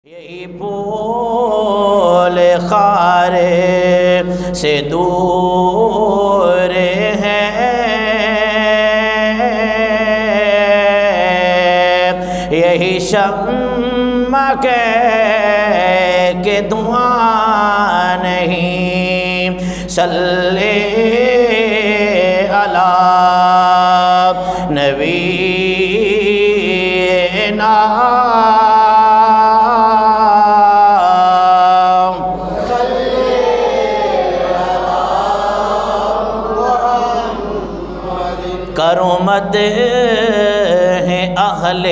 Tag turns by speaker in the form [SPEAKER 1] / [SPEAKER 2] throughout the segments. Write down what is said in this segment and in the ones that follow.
[SPEAKER 1] یہی پھول خارے سے دور ہیں، یہی شمع کہ دعا نہیں، صلی علی نبینا کرو مدح اہل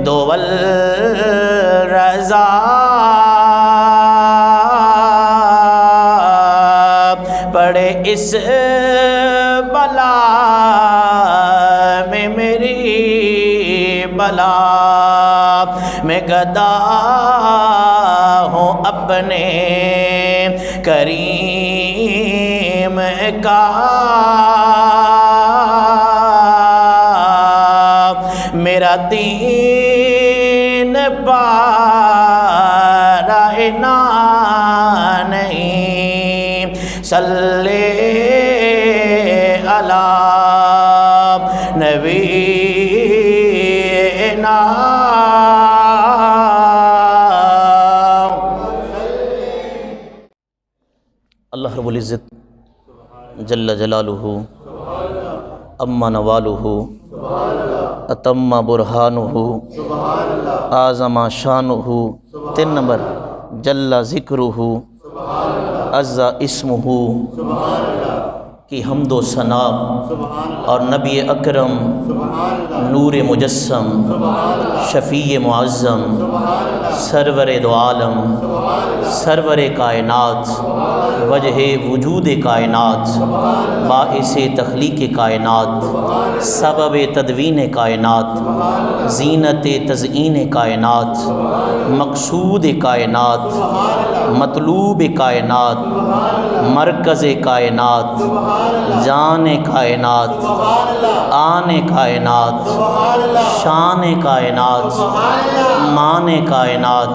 [SPEAKER 1] دول رضا، پڑے اس بلا میں میری بلا، میں گدا ہوں اپنے کریم کا، میرا دین پارائنا نہیں، صلی علی نبینا۔ اللہ رب العزت جل جلالہ اما نوالہ اتم برہانہ اعظم شانہ، 3 نمبر جل ذکرہ عز اسمہ کی حمد و ثنا، اور نبی اکرم نور مجسم شفیع معظم سرور دو عالم سرور کائنات وجہ وجود کائنات باعث تخلیق کائنات سبب تدوین کائنات زینت تزئین کائنات مقصود کائنات مطلوب کائنات مرکز کائنات جان کائنات آن کائنات شان کائنات مان کائنات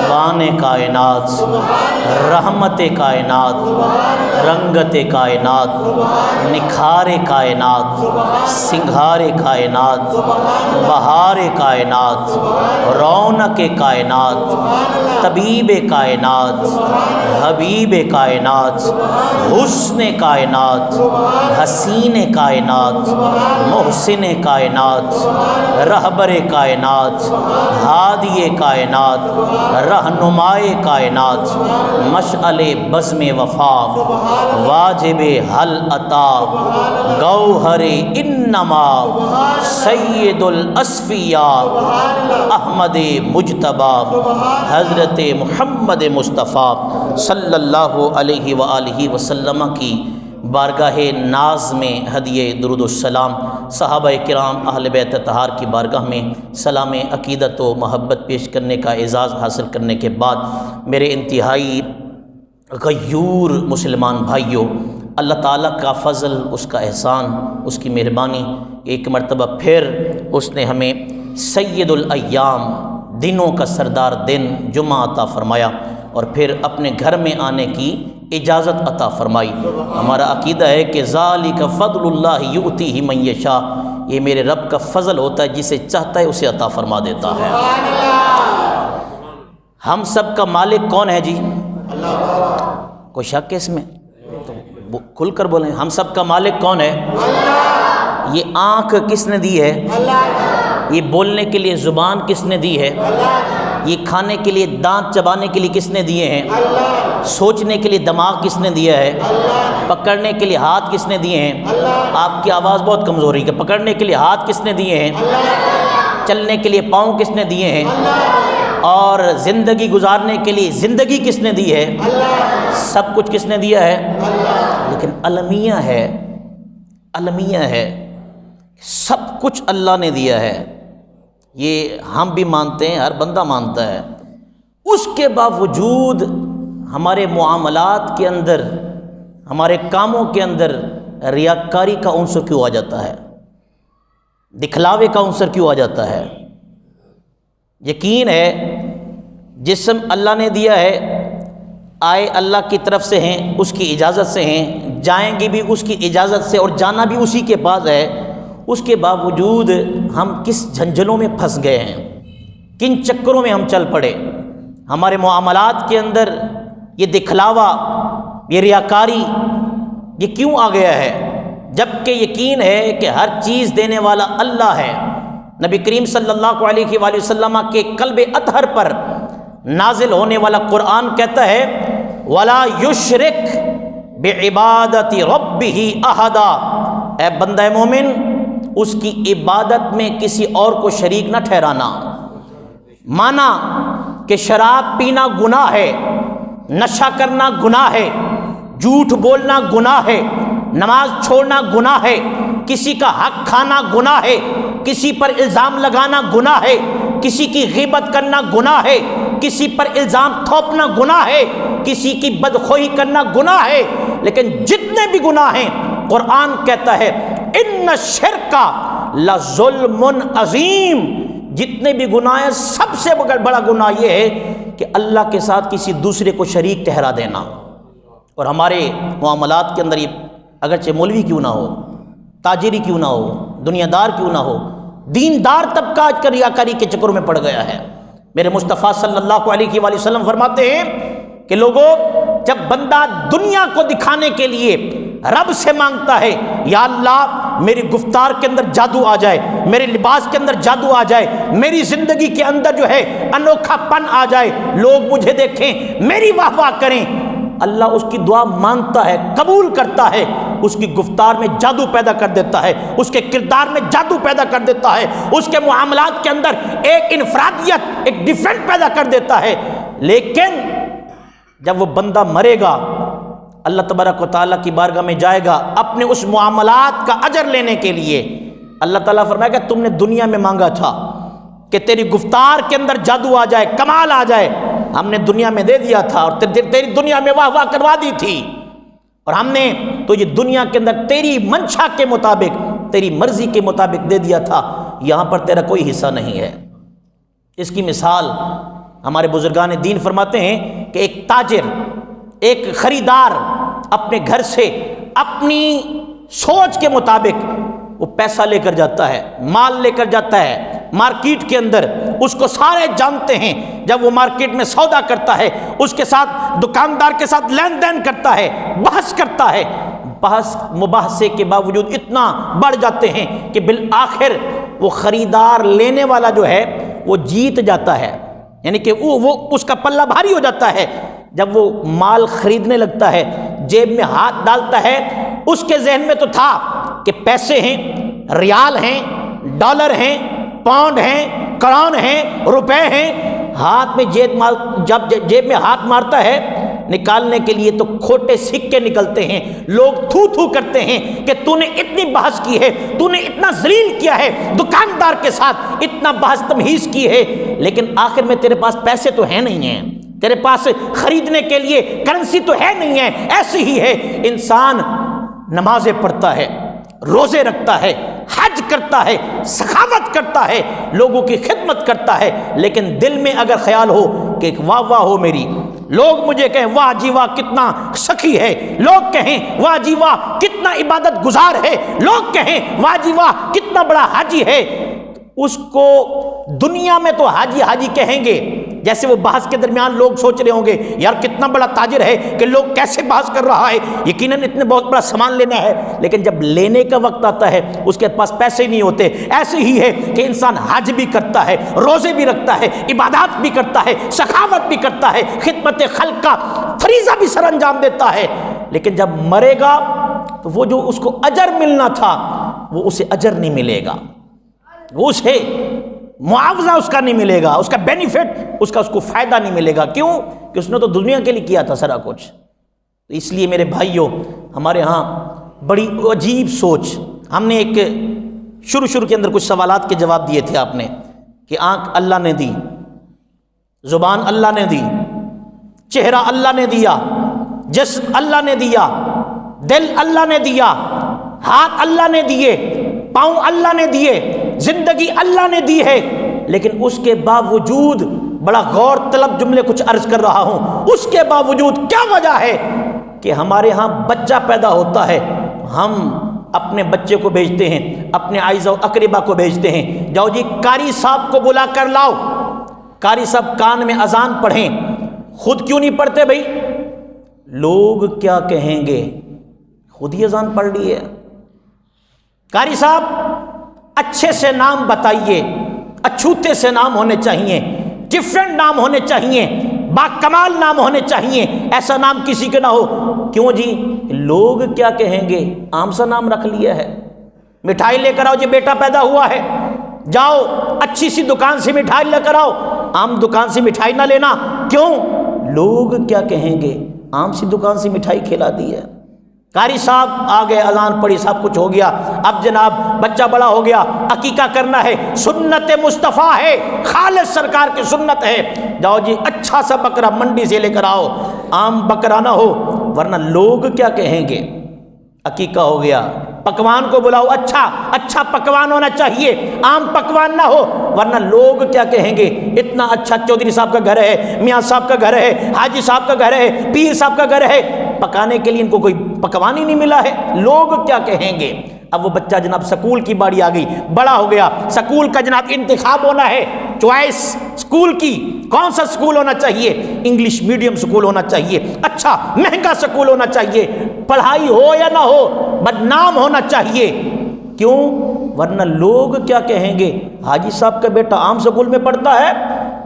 [SPEAKER 1] بان کائنات رحمت کائنات رنگت کائنات نکھار کائنات سنگھار کائنات بہار کائنات رونق کائنات طبیب کائنات حبیب کائنات حسن کائنات حسین کائنات محسن کائنات رہبر کائنات ہادی کائنات رہنمائے کائنات مشعل بزم وفا واجب حل عطا گوہر انما سید الاسفیاء احمد مجتبی حضرت محمد مصطفیٰ صلی اللہ علیہ وآلہ وسلم کی بارگاہ ناز میں ہدیہ درود السلام، صحابہ کرام اہل بیت اطہار کی بارگاہ میں سلام عقیدت و محبت پیش کرنے کا اعزاز حاصل کرنے کے بعد میرے انتہائی غیور مسلمان بھائیوں، اللہ تعالیٰ کا فضل، اس کا احسان، اس کی مہربانی، ایک مرتبہ پھر اس نے ہمیں سید الایام دنوں کا سردار دن جمعہ عطا فرمایا اور پھر اپنے گھر میں آنے کی اجازت عطا فرمائی۔ ہمارا عقیدہ ہے کہ ذالک فضل اللہ یؤتیہ من یشاء، یہ میرے رب کا فضل ہوتا ہے، جسے چاہتا ہے اسے عطا فرما دیتا ہے۔ ہم سب کا مالک کون ہے جی؟ کوئی شک ہے اس میں؟ تو کھل کر بولیں، ہم سب کا مالک کون ہے؟ یہ آنکھ کس نے دی ہے؟ یہ بولنے کے لیے زبان کس نے دی ہے؟ یہ کھانے کے لیے دانت چبانے کے لیے کس نے دیے ہیں؟ سوچنے کے لیے دماغ کس نے دیا ہے؟ پکڑنے کے لیے ہاتھ کس نے دیے ہیں؟ آپ کی آواز بہت کمزور ہے کہ پکڑنے کے لیے ہاتھ کس نے دیے ہیں؟ چلنے کے لیے پاؤں کس نے دیے ہیں؟ اور زندگی گزارنے کے لیے زندگی کس نے دی ہے؟ سب کچھ کس نے دیا ہے؟ لیکن المیہ ہے سب کچھ اللہ نے دیا ہے، یہ ہم بھی مانتے ہیں، ہر بندہ مانتا ہے۔ اس کے باوجود ہمارے معاملات کے اندر، ہمارے کاموں کے اندر ریاکاری کا عنصر کیوں آ جاتا ہے؟ دکھلاوے کا عنصر کیوں آ جاتا ہے؟ یقین ہے جسم اللہ نے دیا ہے، آئے اللہ کی طرف سے ہیں، اس کی اجازت سے ہیں، جائیں گے بھی اس کی اجازت سے اور جانا بھی اسی کے پاس ہے، اس کے باوجود ہم کس جھنجھلوں میں پھنس گئے ہیں، کن چکروں میں ہم چل پڑے۔ ہمارے معاملات کے اندر یہ دکھلاوا، یہ ریاکاری، یہ کیوں آ گیا ہے؟ جبکہ یقین ہے کہ ہر چیز دینے والا اللہ ہے۔ نبی کریم صلی اللہ علیہ وآلہ وسلم کے قلب اطہر پر نازل ہونے والا قرآن کہتا ہے وَلَا يُشْرِكْ بِعِبَادَةِ رَبِّهِ أَحَدًا، اے بندہ مومن اس کی عبادت میں کسی اور کو شریک نہ ٹھہرانا۔ مانا کہ شراب پینا گناہ ہے، نشہ کرنا گناہ ہے، جھوٹ بولنا گناہ ہے، نماز چھوڑنا گناہ ہے، کسی کا حق کھانا گناہ ہے، کسی پر الزام لگانا گناہ ہے، کسی کی غیبت کرنا گناہ ہے، کسی پر الزام تھوپنا گناہ ہے، کسی کی بدخواہی کرنا گناہ ہے۔ لیکن جتنے بھی گناہ ہیں قرآن کہتا ہے ان الشرک لظلم عظیم، جتنے بھی گناہ ہیں سب سے بڑا گناہ یہ ہے کہ اللہ کے ساتھ کسی دوسرے کو شریک ٹھہرا دینا۔ اور ہمارے معاملات کے اندر یہ اگرچہ مولوی کیوں نہ ہو، تاجری کیوں نہ ہو، دنیا دار کیوں نہ ہو، دیندار طبقہ آج کل ریاکاری کے چکروں میں پڑ گیا ہے۔ میرے مصطفیٰ صلی اللہ علیہ وآلہ وسلم فرماتے ہیں کہ لوگوں، جب بندہ دنیا کو دکھانے کے لیے رب سے مانگتا ہے یا اللہ میری گفتار کے اندر جادو آ جائے، میرے لباس کے اندر جادو آ جائے، میری زندگی کے اندر جو ہے انوکھا پن آ جائے، لوگ مجھے دیکھیں، میری واہ واہ کریں، اللہ اس کی دعا مانتا ہے، قبول کرتا ہے، اس کی گفتار میں جادو پیدا کر دیتا ہے، اس کے کردار میں جادو پیدا کر دیتا ہے، اس کے معاملات کے اندر ایک انفرادیت، ایک ڈیفرنٹ پیدا کر دیتا ہے۔ لیکن جب وہ بندہ مرے گا، اللہ تبارک و تعالیٰ کی بارگاہ میں جائے گا اپنے اس معاملات کا اجر لینے کے لیے، اللہ تعالیٰ فرمائے گا تم نے دنیا میں مانگا تھا کہ تیری گفتار کے اندر جادو آ جائے، کمال آ جائے، ہم نے دنیا میں دے دیا تھا اور تیری دنیا میں واہ واہ کروا دی تھی، اور ہم نے تو یہ دنیا کے اندر تیری منشا کے مطابق، تیری مرضی کے مطابق دے دیا تھا، یہاں پر تیرا کوئی حصہ نہیں ہے۔ اس کی مثال ہمارے بزرگان دین فرماتے ہیں کہ ایک تاجر، ایک خریدار اپنے گھر سے اپنی سوچ کے مطابق وہ پیسہ لے کر جاتا ہے، مال لے کر جاتا ہے مارکیٹ کے اندر، اس کو سارے جانتے ہیں، جب وہ مارکیٹ میں سودا کرتا ہے، اس کے ساتھ دکاندار کے ساتھ لین دین کرتا ہے، بحث کرتا ہے، بحث مباحثے کے باوجود اتنا بڑھ جاتے ہیں کہ بالآخر وہ خریدار لینے والا جو ہے وہ جیت جاتا ہے، یعنی کہ وہ اس کا پلہ بھاری ہو جاتا ہے۔ جب وہ مال خریدنے لگتا ہے، جیب میں ہاتھ ڈالتا ہے، اس کے ذہن میں تو تھا کہ پیسے ہیں، ریال ہیں، ڈالر ہیں، پاؤنڈ ہیں، کرون ہیں، روپے ہیں، ہاتھ میں جب جیب میں ہاتھ مارتا ہے نکالنے کے لیے تو کھوٹے سکے نکلتے ہیں، لوگ تھو تھو کرتے ہیں کہ تو نے اتنی بحث کی ہے، تو نے اتنا ذلیل کیا ہے، دکاندار کے ساتھ اتنا بحث تمہیز کی ہے، لیکن آخر میں تیرے پاس پیسے تو ہے نہیں ہیں، تیرے پاس خریدنے کے لیے کرنسی تو ہے نہیں ہے۔ ایسی ہی ہے انسان، نمازیں پڑھتا ہے، روزے رکھتا ہے، حج کرتا ہے، سخاوت کرتا ہے، لوگوں کی خدمت کرتا ہے، لیکن دل میں اگر خیال ہو کہ واہ واہ ہو میری، لوگ مجھے کہیں واہ جی واہ کتنا سخی ہے، لوگ کہیں واہ جی واہ کتنا عبادت گزار ہے، لوگ کہیں واہ جی واہ کتنا بڑا حاجی ہے، اس کو دنیا میں تو حاجی حاجی کہیں گے، جیسے وہ بحث کے درمیان لوگ سوچ رہے ہوں گے یار کتنا بڑا تاجر ہے کہ لوگ کیسے بحث کر رہا ہے، یقیناً اتنے بہت بڑا سامان لینا ہے، لیکن جب لینے کا وقت آتا ہے اس کے پاس پیسے نہیں ہوتے۔ ایسے ہی ہے کہ انسان حج بھی کرتا ہے، روزے بھی رکھتا ہے، عبادات بھی کرتا ہے، سخاوت بھی کرتا ہے، خدمت خلق کا فریضہ بھی سر انجام دیتا ہے، لیکن جب مرے گا تو وہ جو اس کو اجر ملنا تھا وہ اسے اجر نہیں ملے گا، وہ اسے معاوضہ اس کا نہیں ملے گا، اس کا بینیفٹ اس کو فائدہ نہیں ملے گا۔ کیوں؟ کہ اس نے تو دنیا کے لیے کیا تھا سارا کچھ۔ تو اس لیے میرے بھائیوں، ہمارے ہاں بڑی عجیب سوچ، ہم نے ایک شروع کے اندر کچھ سوالات کے جواب دیے تھے آپ نے کہ آنکھ اللہ نے دی، زبان اللہ نے دی، چہرہ اللہ نے دیا، جسم اللہ نے دیا، دل اللہ نے دیا، ہاتھ اللہ نے دیے، پاؤں اللہ نے دیے، زندگی اللہ نے دی ہے، لیکن اس کے باوجود بڑا غور طلب جملے کچھ عرض کر رہا ہوں، اس کے باوجود کیا وجہ ہے کہ ہمارے ہاں بچہ پیدا ہوتا ہے، ہم اپنے بچے کو بھیجتے ہیں، اپنے اعزا و اقربا کو بھیجتے ہیں، جاؤ جی قاری صاحب کو بلا کر لاؤ، قاری صاحب کان میں اذان پڑھیں، خود کیوں نہیں پڑھتے بھائی؟ لوگ کیا کہیں گے، خود ہی اذان پڑھ لی ہے۔ قاری صاحب اچھے سے نام بتائیے، اچھوتے سے نام ہونے چاہیے، ڈفرنٹ نام ہونے چاہیے، با کمال نام ہونے چاہیے، ایسا نام کسی کے نہ ہو۔ کیوں جی؟ لوگ کیا کہیں گے، عام سا نام رکھ لیا ہے۔ مٹھائی لے کر آؤ جی، بیٹا پیدا ہوا ہے، جاؤ اچھی سی دکان سے مٹھائی لے کر آؤ، عام دکان سے مٹھائی نہ لینا۔ کیوں؟ لوگ کیا کہیں گے، عام سی دکان سے مٹھائی کھلا دی ہے۔ قاری صاحب آ گئے، اذان پڑھی، سب کچھ ہو گیا، اب جناب بچہ بڑا ہو گیا، عقیقہ کرنا ہے، سنت مصطفیٰ ہے، خالص سرکار کی سنت ہے، جاؤ جی اچھا سا بکرا منڈی سے لے کر آؤ، عام بکرا نہ ہو ورنہ لوگ کیا کہیں گے۔ عقیقہ ہو گیا، پکوان کو بلاؤ، اچھا پکوان ہونا چاہیے، عام پکوان نہ ہو ورنہ لوگ کیا کہیں گے۔ اتنا اچھا چودھری صاحب کا گھر ہے، میاں صاحب کا گھر ہے، حاجی صاحب کا گھر ہے، پیر صاحب کا گھر ہے، پکانے کے لیے ان کو کوئی پکوان ہی نہیں ملا ہے، لوگ کیا کہیں گے۔ اب وہ بچہ جناب سکول کی باری آ گئی، بڑا ہو گیا، سکول کا جناب انتخاب ہونا ہے، چوائس سکول کی، کون سا سکول ہونا چاہیے؟ انگلش میڈیم سکول ہونا چاہیے، اچھا مہنگا سکول ہونا چاہیے، پڑھائی ہو یا نہ ہو بدنام ہونا چاہیے۔ کیوں؟ ورنہ لوگ کیا کہیں گے، حاجی صاحب کا بیٹا عام سکول میں پڑھتا ہے،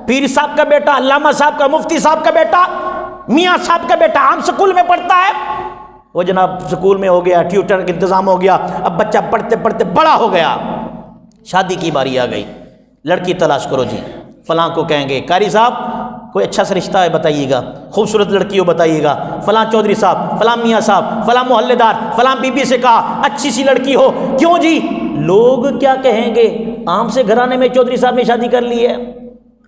[SPEAKER 1] پیر صاحب کا بیٹا، علامہ صاحب کا، مفتی صاحب کا بیٹا، میاں صاحب کا بیٹا عام سکول میں پڑھتا ہے۔ وہ جناب سکول میں ہو گیا، ٹیوٹر کا انتظام ہو گیا، اب بچہ پڑھتے پڑھتے بڑا ہو گیا، شادی کی باری آ گئی، لڑکی تلاش کرو جی، فلاں کو کہیں گے قاری صاحب کوئی اچھا سا رشتہ ہے بتائیے گا، خوبصورت لڑکی ہو بتائیے گا، فلاں چودھری صاحب، فلاں میاں صاحب، فلاں محلے دار، فلاں بی بی سے کہا اچھی سی لڑکی ہو۔ کیوں جی؟ لوگ کیا کہیں گے، عام سے گھرانے میں چودھری صاحب نے شادی کر لی ہے۔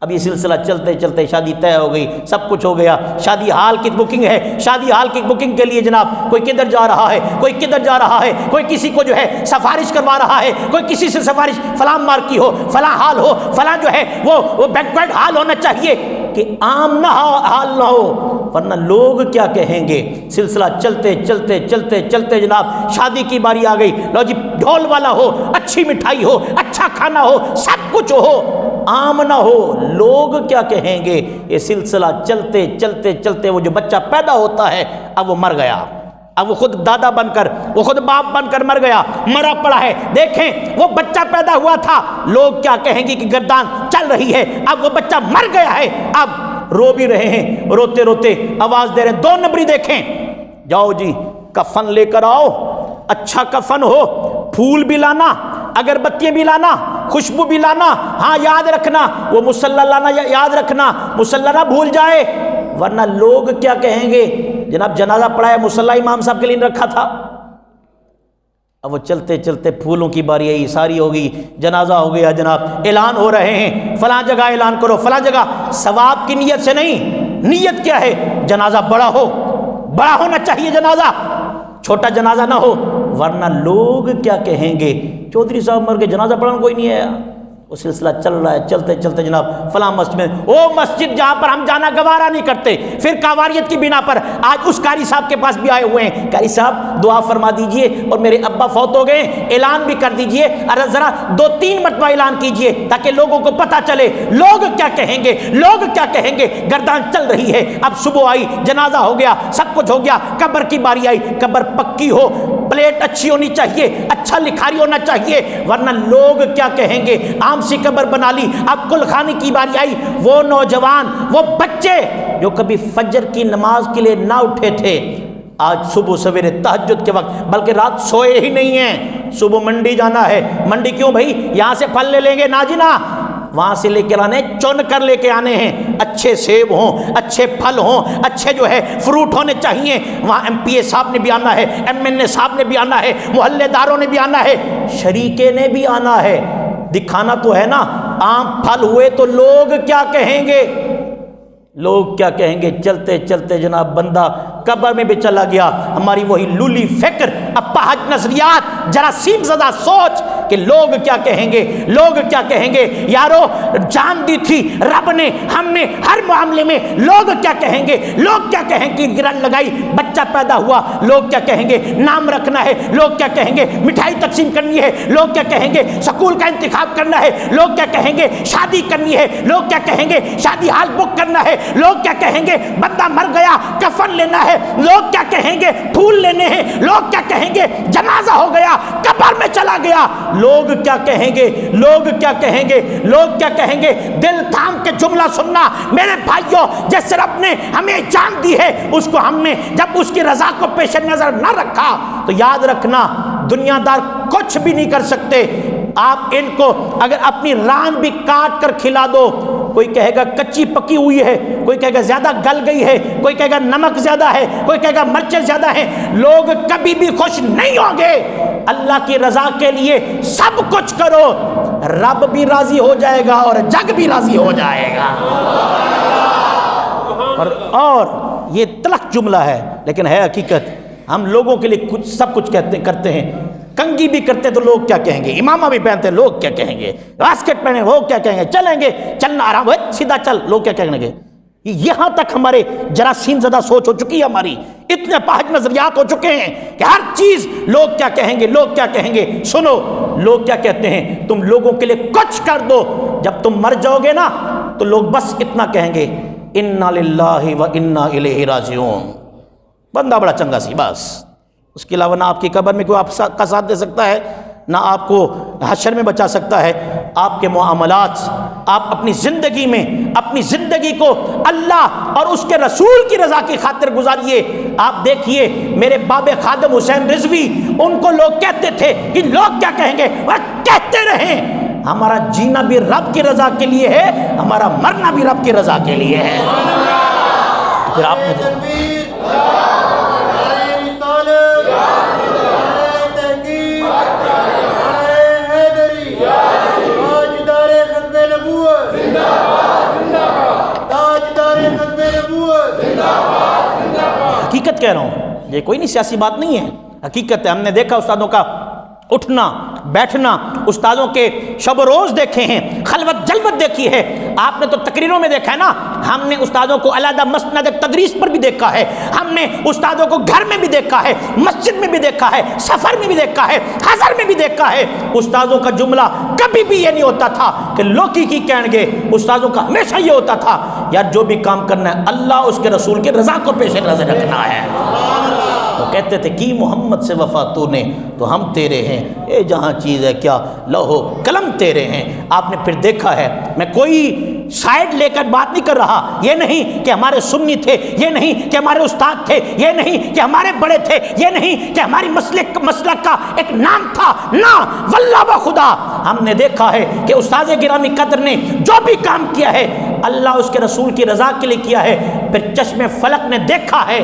[SPEAKER 1] اب یہ سلسلہ چلتے چلتے شادی طے ہو گئی، سب کچھ ہو گیا، شادی ہال کی بکنگ ہے، شادی ہال کی بکنگ کے لیے جناب کوئی کدھر جا رہا ہے، کوئی کدھر جا رہا ہے، کوئی کسی کو جو ہے سفارش کروا رہا ہے، کوئی کسی سے سفارش، فلاں مارکی ہو، فلاں ہال ہو، فلاں جو ہے وہ بینکویٹ ہال ہونا چاہیے کہ عام نہ ہال نہ ہو ورنہ لوگ کیا کہیں گے۔ سلسلہ چلتے چلتے چلتے چلتے جناب شادی کی باری آ گئی، لو جی ڈھول والا ہو، اچھی مٹھائی ہو، اچھا کھانا ہو، سب کچھ ہو، عام نہ ہو، لوگ کیا کہیں گے۔ یہ سلسلہ چلتے چلتے چلتے وہ جو بچہ پیدا ہوتا ہے اب وہ مر گیا، اب وہ خود دادا بن کر، وہ خود باپ بن کر مر گیا، مرا پڑا ہے۔ دیکھیں وہ بچہ پیدا ہوا تھا، لوگ کیا کہیں گے کہ گردان چل رہی ہے، اب وہ بچہ مر گیا ہے، اب رو بھی رہے ہیں، روتے روتے آواز دے رہے ہیں، 2 نمبری دیکھیں، جاؤ جی کفن لے کر آؤ، اچھا کفن ہو، پھول بھی لانا، اگربتیاں بھی لانا، خوشبو بھی لانا، ہاں یاد رکھنا وہ مصلی لانا، یاد رکھنا مصلی نہ بھول جائے ورنہ لوگ کیا کہیں گے۔ جناب جنازہ پڑھا ہے، مصلی امام صاحب کے لیے رکھا تھا، اب وہ چلتے چلتے پھولوں کی باری آئی، ساری ہو گئی، جنازہ ہو گیا، جناب اعلان ہو رہے ہیں، فلاں جگہ اعلان کرو، فلاں جگہ، ثواب کی نیت سے نہیں، نیت کیا ہے، جنازہ بڑا ہو، بڑا ہونا چاہیے جنازہ، چھوٹا جنازہ نہ ہو ورنہ لوگ کیا کہیں گے۔ چودھری صاحب مر کے جنازہ پڑھانا کوئی نہیں آیا، وہ سلسلہ چل رہا ہے، چلتے چلتے جناب فلاں مسجد میں، وہ مسجد جہاں پر ہم جانا گوارا نہیں کرتے، پھر کاواریت کی بنا پر آج اس قاری صاحب کے پاس بھی آئے ہوئے ہیں، قاری صاحب دعا فرما دیجئے، اور میرے ابا فوت ہو گئے، اعلان بھی کر دیجئے، ارے ذرا 2-3 مرتبہ اعلان کیجئے تاکہ لوگوں کو پتہ چلے، لوگ کیا کہیں گے، لوگ کیا کہیں گے۔ گردان چل رہی ہے، اب صبح آئی، جنازہ ہو گیا، سب کچھ ہو گیا، قبر کی باری آئی، قبر پکی ہو، پلیٹ اچھی ہونی چاہیے، اچھا لکھاری ہونا چاہیے ورنہ لوگ کیا کہیں گے۔ عام سی قبر بنا لی، اب کل خانے کی باری آئی، وہ نوجوان، وہ بچے جو کبھی فجر کی نماز کے لیے نہ اٹھے تھے، آج صبح سویرے تہجد کے وقت، بلکہ رات سوئے ہی نہیں ہیں، صبح منڈی جانا ہے۔ منڈی کیوں بھائی؟ یہاں سے پھل لے لیں گے، نا جی نا، وہاں سے لے کے آنے، چن کر لے کے آنے ہیں، اچھے سیب ہوں، اچھے پھل ہوں، اچھے جو ہے فروٹ ہونے چاہیے۔ وہاں ایم پی اے صاحب نے بھی آنا ہے، ایم این اے صاحب نے بھی آنا ہے، محلے داروں نے بھی آنا ہے، شریکے نے بھی آنا ہے، دکھانا تو ہے نا۔ عام پھل ہوئے تو لوگ کیا کہیں گے، لوگ کیا کہیں گے۔ چلتے چلتے جناب بندہ قبر میں بھی چلا گیا، ہماری وہی لولی فکر اپاہج نظریات، جراثیم زدہ سوچ کہ لوگ کیا کہیں گے، لوگ کیا کہیں گے۔ یارو جان دی تھی رب نے ہم نے ہر معاملے میں، لوگ کیا کہیں گے، لوگ کیا کہیں گے۔ گرن لگائی، بچہ پیدا ہوا، لوگ کیا کہیں گے، نام رکھنا ہے، لوگ کیا کہیں گے، مٹھائی تقسیم کرنی ہے، لوگ کیا کہیں گے، سکول کا انتخاب کرنا ہے، لوگ کیا کہیں گے، شادی کرنی ہے، لوگ کیا کہیں گے، شادی ہال بک کرنا ہے، لوگ کیا کہیں گے، بندہ مر گیا کفن لینا ہے، لوگ کیا کہیں گے، پھول لینے ہیں، لوگ کیا کہیں گے، جنازہ ہو گیا قبر میں چلا گیا، لوگ کیا کہیں گے، لوگ کیا کہیں گے، لوگ کیا کہیں گے۔ دل تھام کے جملہ سننا میرے بھائیوں، جس رب نے ہمیں جان دی ہے اس کو ہم نے جب اس کی رضا کو پیش نظر نہ رکھا تو یاد رکھنا دنیا دار کچھ بھی نہیں کر سکتے۔ آپ ان کو اگر اپنی ران بھی کاٹ کر کھلا دو، کوئی کہے گا کچی پکی ہوئی ہے، کوئی کہے گا زیادہ گل گئی ہے، کوئی کہے گا نمک زیادہ ہے، کوئی کہے گا مرچیں زیادہ ہیں، لوگ کبھی بھی خوش نہیں ہوں گے۔ اللہ کی رضا کے لیے سب کچھ کرو، رب بھی راضی ہو جائے گا اور جگ بھی راضی ہو جائے گا۔ اور یہ تلخ جملہ ہے لیکن ہے حقیقت۔ ہم لوگوں کے لیے کچھ سب کچھ کرتے ہیں، کنگھی بھی کرتے تو لوگ کیا کہیں گے، امامہ بھی پہنتے لوگ کیا کہیں گے، واسکٹ پہنے لوگ کیا کہیں گے، چلیں گے چلنا آرام ہے سیدھا چل لوگ کیا کہیں گے۔ یہاں تک ہمارے جراثیم زدہ سوچ ہو چکی ہے، ہماری اتنے اپاہج نظریات ہو چکے ہیں کہ ہر چیز لوگ کیا کہیں گے، لوگ کیا کہیں گے۔ سنو لوگ کیا کہتے ہیں، تم لوگوں کے لیے کچھ کر دو، جب تم مر جاؤ گے نا تو لوگ بس اتنا کہیں گے انا للہ و انا الیہ راجعون۔ بندہ بڑا چنگا سی، بس اس کے علاوہ نہ آپ کی قبر میں کوئی آپ کا ساتھ دے سکتا ہے، نہ آپ کو حشر میں بچا سکتا ہے۔ آپ کے معاملات، آپ اپنی زندگی میں اپنی زندگی کو اللہ اور اس کے رسول کی رضا کی خاطر گزاریے۔ آپ دیکھیے میرے باب خادم حسین رضوی، ان کو لوگ کہتے تھے کہ لوگ کیا کہیں گے، وہ کہتے رہیں، ہمارا جینا بھی رب کی رضا کے لیے ہے، ہمارا مرنا بھی رب کی رضا کے لیے ہے۔ پھر آپ نے حقیقت کہہ رہا ہوں، یہ کوئی نہیں سیاسی بات نہیں ہے، حقیقت ہے۔ ہم نے دیکھا استادوں کا اٹھنا بیٹھنا، استادوں کے شب و روز دیکھے ہیں، خلوت جلوت دیکھی ہے۔ آپ نے تو تقریروں میں دیکھا ہے نا، ہم نے استادوں کو علیحدہ مسند تدریس پر بھی دیکھا ہے، ہم نے استادوں کو گھر میں بھی دیکھا ہے، مسجد میں بھی دیکھا ہے، سفر میں بھی دیکھا ہے، حضر میں بھی دیکھا ہے۔ استادوں کا جملہ کبھی بھی یہ نہیں ہوتا تھا کہ لوکی کی کہیں گے، استادوں کا ہمیشہ یہ ہوتا تھا یار جو بھی کام کرنا ہے اللہ اس کے رسول کی رضا کو پیش نظر رکھنا ہے۔ وہ کہتے تھے کہ محمد سے وفا تو نے تو ہم تیرے ہیں، اے جہاں چیز ہے کیا لوح و قلم تیرے ہیں۔ آپ نے پھر دیکھا ہے، میں کوئی سائڈ لے کر بات نہیں کر رہا، یہ نہیں کہ ہمارے سنی تھے، یہ نہیں کہ ہمارے استاد تھے، یہ نہیں کہ ہمارے بڑے تھے، یہ نہیں کہ ہماری مسلک کا ایک نام تھا، نہ واللہ بخدا ہم نے دیکھا ہے کہ استاد گرامی قدر نے جو بھی کام کیا ہے اللہ اس کے رسول کی رضا کے لیے کیا ہے۔ پھر چشم فلک نے دیکھا ہے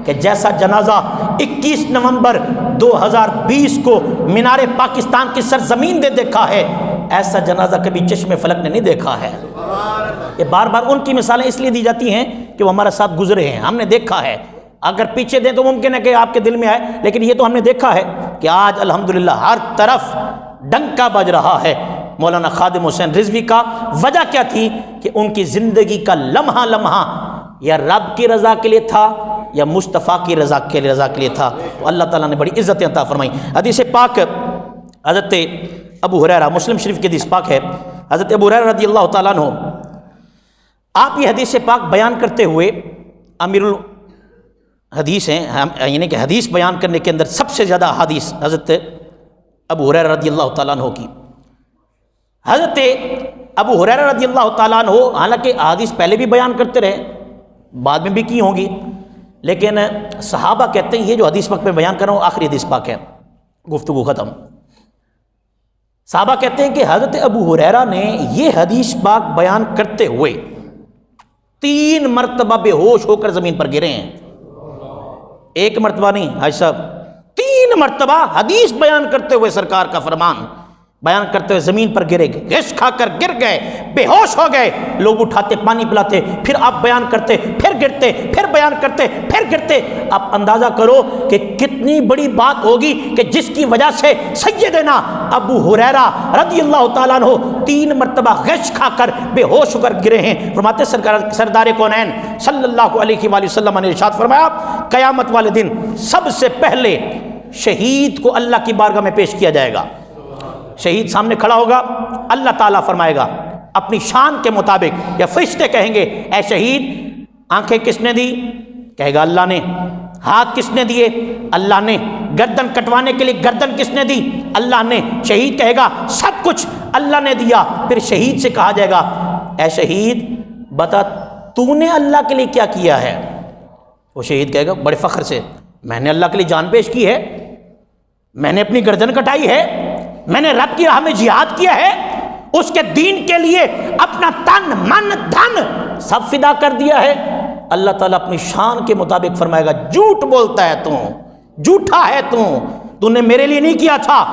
[SPEAKER 1] کہ جیسا جنازہ 21 نومبر 2020 کو مینار پاکستان کی سرزمین نے دیکھا ہے، ایسا جنازہ کبھی چشم فلک نے نہیں دیکھا ہے۔ یہ بار بار ان کی مثالیں اس لیے دی جاتی ہیں کہ وہ ہمارے ساتھ گزرے ہیں، ہم نے دیکھا ہے۔ اگر پیچھے دیں تو ممکن ہے کہ آپ کے دل میں آئے، لیکن یہ تو ہم نے دیکھا ہے کہ آج الحمدللہ ہر طرف ڈنکا بج رہا ہے مولانا خادم حسین رضوی کا۔ وجہ کیا تھی کہ ان کی زندگی کا لمحہ لمحہ یا رب کی رضا کے لیے تھا یا مصطفیٰ کی رضا کے لیے تھا۔ اللہ تعالیٰ نے بڑی عزتیں عطا فرمائی۔ حدیث پاک حضرت ابو ہریرہ، مسلم شریف کی حدیث پاک ہے، حضرت ابو ہریرہ رضی اللہ تعالیٰ عنہ آپ یہ حدیث پاک بیان کرتے ہوئے امیر الحدیث ہیں، یعنی کہ حدیث بیان کرنے کے اندر سب سے زیادہ حدیث حضرت ابو ہریرہ رضی اللہ تعالیٰ عنہ کی۔ حضرت ابو ہریرہ رضی اللہ تعالیٰ عنہ حالانکہ حدیث پہلے بھی بیان کرتے رہے، بعد میں بھی کی ہوں گی، لیکن صحابہ کہتے ہیں یہ جو حدیث پاک میں بیان کر رہا ہوں آخری حدیث پاک ہے، گفتگو ختم۔ صحابہ کہتے ہیں کہ حضرت ابو ہریرہ نے یہ حدیث پاک بیان کرتے ہوئے 3 مرتبہ بے ہوش ہو کر زمین پر گرے ہیں۔ ایک مرتبہ نہیں حاج صاحب، 3 مرتبہ حدیث بیان کرتے ہوئے سرکار کا فرمان بیان کرتے ہوئے زمین پر گرے گئے، غش کھا کر گر گئے، بے ہوش ہو گئے، لوگ اٹھاتے پانی پلاتے، پھر آپ بیان کرتے، پھر گرتے، پھر بیان کرتے، پھر گرتے۔ آپ اندازہ کرو کہ کتنی بڑی بات ہوگی کہ جس کی وجہ سے سیدنا ابو ہریرہ رضی اللہ تعالیٰ عنہ 3 مرتبہ غش کھا کر بے ہوش ہو کر گرے ہیں۔ فرماتے سردار کونین صلی اللہ علیہ وآلہ وسلم نے ارشاد فرمایا، قیامت والے دن سب سے پہلے شہید کو اللہ کی بارگاہ میں پیش کیا جائے گا۔ شہید سامنے کھڑا ہوگا، اللہ تعالیٰ فرمائے گا اپنی شان کے مطابق، یا فرشتے کہیں گے اے شہید آنکھیں کس نے دی؟ کہے گا اللہ نے۔ ہاتھ کس نے دیے؟ اللہ نے۔ گردن کٹوانے کے لیے گردن کس نے دی؟ اللہ نے۔ شہید کہے گا سب کچھ اللہ نے دیا۔ پھر شہید سے کہا جائے گا اے شہید بتا تو نے اللہ کے لیے کیا کیا ہے؟ وہ شہید کہے گا بڑے فخر سے، میں نے اللہ کے لیے جان پیش کی ہے، میں نے اپنی گردن کٹائی ہے، میں نے رب کی راہ میں جہاد کیا ہے، اس کے دین کے لیے اپنا تن من دھن سب فدا کر دیا ہے۔ اللہ تعالیٰ اپنی شان کے مطابق فرمائے گا جھوٹ بولتا ہے تو، جھوٹا ہے تو نے میرے لیے نہیں کیا تھا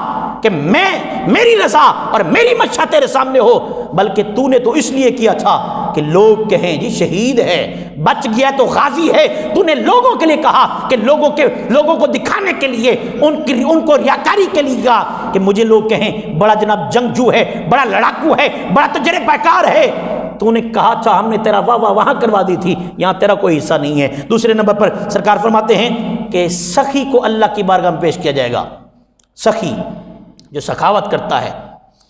[SPEAKER 1] کہ میری رضا اور میری مشیت تیرے سامنے ہو، بلکہ تو نے تو اس لیے کیا تھا کہ لوگ کہیں جی شہید ہے، بچ گیا تو غازی ہے۔ تو نے لوگوں کے لیے کہا کہ لوگوں کو دکھانے کے لیے، ان کو ریاکاری کے لیے کہا کہ مجھے لوگ کہیں بڑا جناب جنگجو ہے، بڑا لڑاکو ہے، بڑا تجربہ کار ہے۔ تو نے کہا تھا ہم نے تیرا واہ واہ وہاں کروا دی تھی، یہاں تیرا کوئی حصہ نہیں ہے۔ دوسرے نمبر پر سرکار فرماتے ہیں کہ سخی کو اللہ کی بارگاہ میں پیش کیا جائے گا۔ سخی جو سخاوت کرتا ہے،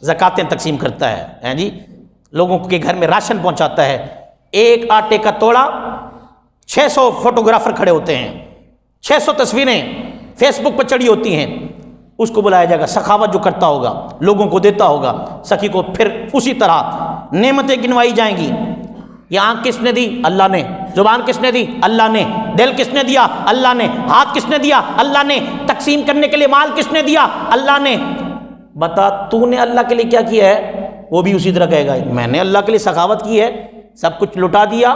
[SPEAKER 1] زکاتیں تقسیم کرتا ہے جی، لوگوں کے گھر میں راشن پہنچاتا ہے، ایک آٹے کا توڑا 600 فوٹوگرافر کھڑے ہوتے ہیں، 600 تصویریں فیس بک پر چڑھی ہوتی ہیں، اس کو بلایا جائے گا۔ سخاوت جو کرتا ہوگا، لوگوں کو دیتا ہوگا، سخی کو پھر اسی طرح نعمتیں گنوائی جائیں گی۔ یہ آنکھ کس نے دی؟ اللہ نے۔ زبان کس نے دی؟ اللہ نے۔ دل کس نے دیا؟ اللہ نے۔ ہاتھ کس نے دیا؟ اللہ نے۔ تقسیم کرنے کے لیے مال کس نے دیا؟ اللہ نے۔ بتا تو نے اللہ کے لیے کیا کیا ہے؟ وہ بھی اسی طرح کہے گا میں نے اللہ کے لیے سخاوت کی ہے، سب کچھ لٹا دیا،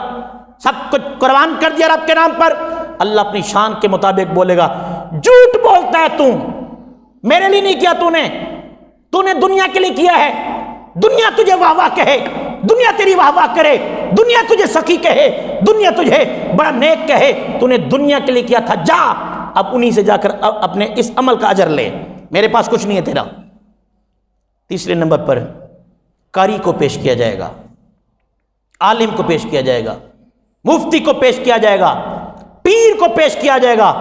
[SPEAKER 1] سب کچھ قربان کر دیا رب کے نام پر۔ اللہ اپنی شان کے مطابق بولے گا جھوٹ بولتا ہے تو، میرے لیے نہیں کیا تو نے دنیا کے لیے کیا ہے، دنیا تجھے واہ واہ کہے، دنیا تیری واہ واہ کرے، دنیا تجھے سخی کہے، دنیا تجھے بڑا نیک کہے، تو نے دنیا کے لیے کیا تھا، جا اب انہی سے جا کر اپنے اس عمل کا اجر لے، میرے پاس کچھ نہیں ہے تیرا۔ تیسرے نمبر پر قاری کو پیش کیا جائے گا، عالم کو پیش کیا جائے گا، مفتی کو پیش کیا جائے گا، پیر کو پیش کیا جائے گا۔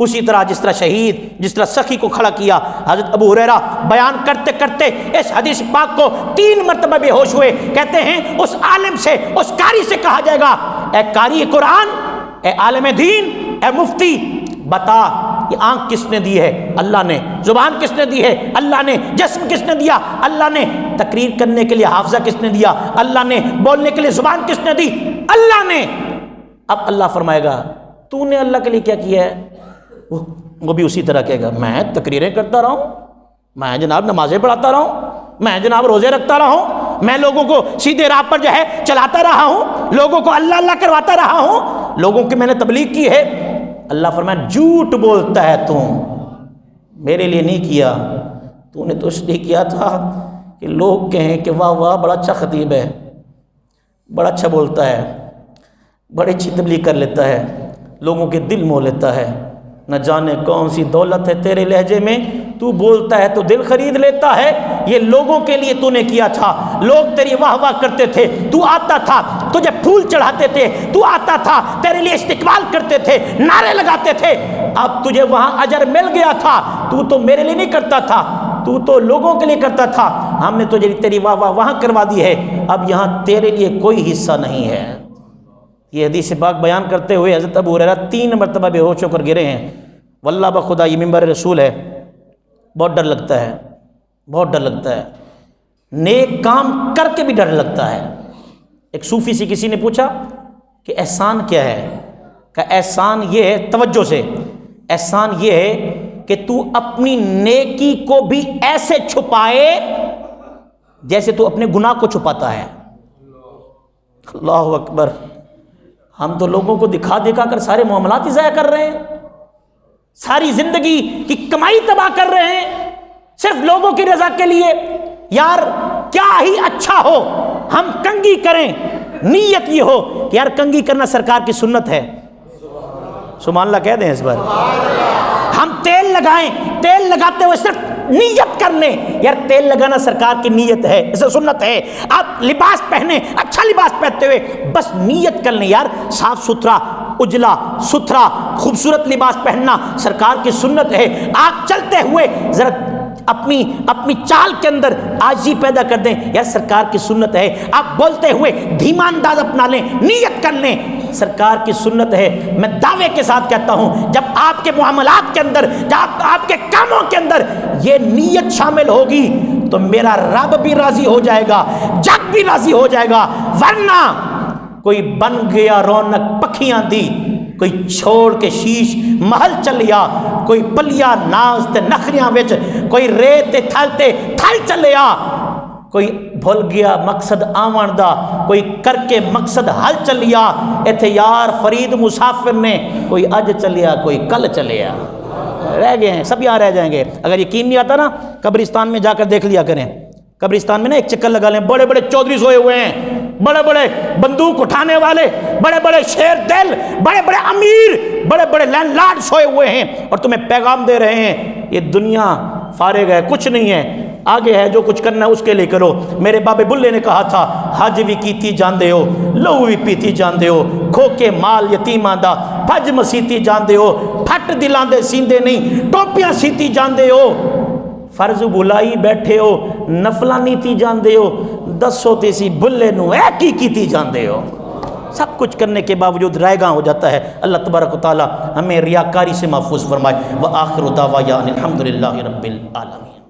[SPEAKER 1] اسی طرح جس طرح شہید، جس طرح سخی کو کھڑا کیا، حضرت ابو ہریرہ بیان کرتے کرتے اس حدیث پاک کو 3 مرتبہ بے ہوش ہوئے۔ کہتے ہیں اس عالم سے، اس قاری سے کہا جائے گا اے قاری قرآن، اے عالم دین، اے مفتی، بتا یہ آنکھ کس نے دی ہے؟ اللہ نے۔ زبان کس نے دی ہے؟ اللہ نے۔ جسم کس نے دیا؟ اللہ نے۔ تقریر کرنے کے لیے حافظہ کس نے دیا؟ اللہ نے۔ بولنے کے لیے زبان کس نے دی؟ اللہ نے۔ اب اللہ فرمائے گا تو نے اللہ کے لیے کیا کیا ہے؟ وہ بھی اسی طرح کہے گا میں تقریریں کرتا رہا ہوں، میں جناب نمازیں پڑھاتا رہا ہوں، میں جناب روزے رکھتا رہا ہوں، میں لوگوں کو سیدھے راہ پر جو ہے چلاتا رہا ہوں، لوگوں کو اللہ اللہ کرواتا رہا ہوں، لوگوں کی میں نے تبلیغ کی ہے۔ اللہ فرمایا جھوٹ بولتا ہے تو، میرے لیے نہیں کیا، تو نے تو اس لیے کیا تھا کہ لوگ کہیں کہ واہ واہ بڑا اچھا خطیب ہے، بڑا اچھا بولتا ہے، بڑی اچھی تبلیغ کر لیتا ہے، لوگوں کے دل مو لیتا ہے، نہ جانے کون سی دولت ہے تیرے لہجے میں، تو بولتا ہے تو دل خرید لیتا ہے۔ یہ لوگوں کے لیے تو نے کیا تھا، لوگ تیری واہ واہ کرتے تھے، تو آتا تھا تجھے پھول چڑھاتے تھے، تو آتا تھا تیرے لیے استقبال کرتے تھے، نعرے لگاتے تھے، اب تجھے وہاں اجر مل گیا تھا، تو میرے لیے نہیں کرتا تھا، تو لوگوں کے لیے کرتا تھا، ہم نے تجھے تیری واہ واہ وہاں کروا دی ہے، اب یہاں تیرے لیے کوئی حصہ نہیں ہے۔ یہ حدیث پاک بیان کرتے ہوئے حضرت ابو ہریرہ 3 مرتبہ بے ہوش ہو کر گرے ہیں۔ واللہ بخدا یہ منبر رسول ہے، بہت ڈر لگتا ہے، بہت ڈر لگتا ہے، نیک کام کر کے بھی ڈر لگتا ہے۔ ایک صوفی سے کسی نے پوچھا کہ احسان کیا ہے؟ کہ احسان یہ ہے، توجہ سے، احسان یہ ہے کہ تو اپنی نیکی کو بھی ایسے چھپائے جیسے تو اپنے گناہ کو چھپاتا ہے۔ اللہ اکبر، ہم تو لوگوں کو دکھا دکھا کر سارے معاملات ہی ضائع کر رہے ہیں، ساری زندگی کی کمائی تباہ کر رہے ہیں، صرف لوگوں کی رضا کے لیے، یار کیا ہی اچھا ہو ہم کنگھی کریں، نیت یہ ہو کہ یار کنگھی کرنا سرکار کی سنت ہے، سبحان اللہ کہہ دیں اس بار، ہم تیل لگائیں، تیل لگاتے ہوئے صرف نیت کر لیں یار تیل لگانا سرکار کی نیت ہے، اسے سنت ہے، آپ لباس پہنیں اچھا لباس پہنتے ہوئے بس نیت کر لیں یار صاف ستھرا اجلا ستھرا خوبصورت لباس پہننا سرکار کی سنت ہے، آپ چلتے ہوئے ذرا اپنی چال کے اندر عاجزی پیدا کر دیں یار سرکار کی سنت ہے، آپ بولتے ہوئے دھیما انداز اپنا لیں، نیت کر لیں سرکار کی سنت ہے۔ میں دعوے کے ساتھ کہتا ہوں جب آپ کے معاملات کے اندر، جب آپ کے کاموں کے اندر یہ نیت شامل ہوگی تو میرا رب بھی راضی ہو جائے گا، جگ بھی راضی ہو جائے گا، ورنہ کوئی بن گیا رونق پکھیاں دی، کوئی چھوڑ کے شیش محل چلیا، کوئی پلیا ناز تے نخریاں وچ، کوئی ریت تھل تے تھل چلیا، کوئی بھول گیا مقصد آون دا، کوئی کر کے مقصد حل چلیا، ایتھے یار فرید مسافر نے کوئی اج چلیا کوئی کل چلیا، رہ گئے ہیں سب یہاں رہ جائیں گے۔ اگر یقین نہیں آتا نا قبرستان میں جا کر دیکھ لیا کریں، قبرستان میں نا ایک چکر لگا لیں، بڑے بڑے چودھری سوئے ہوئے ہیں، بڑے بڑے بندوق اٹھانے والے، بڑے بڑے شیر دل، بڑے بڑے امیر، بڑے بڑے لینڈ لارڈ سوئے ہوئے ہیں اور تمہیں پیغام دے رہے ہیں یہ دنیا فارغ ہے، کچھ نہیں ہے، آگے ہے جو کچھ کرنا ہے اس کے لیے کرو۔ میرے بابے بلے نے کہا تھا حج بھی کیتی جاندے ہو، لہو بھی پیتی جاندے ہو، کھو کے مال یتیماں دا بھج مسیتی جاندے ہو، پھٹ دلاں دے سیندے نہیں ٹوپیاں سیتی جاندے ہو، فرض بھلائی بیٹھے ہو نفلاں نیتی جاندے ہو، دسو تیسی بلے نو اے کی کیتی جاندے ہو۔ سب کچھ کرنے کے باوجود رائے گاں ہو جاتا ہے۔ اللہ تبارک و تعالی ہمیں ریاکاری سے محفوظ فرمائے۔ وآخر دعوانا الحمدللہ رب العالمین۔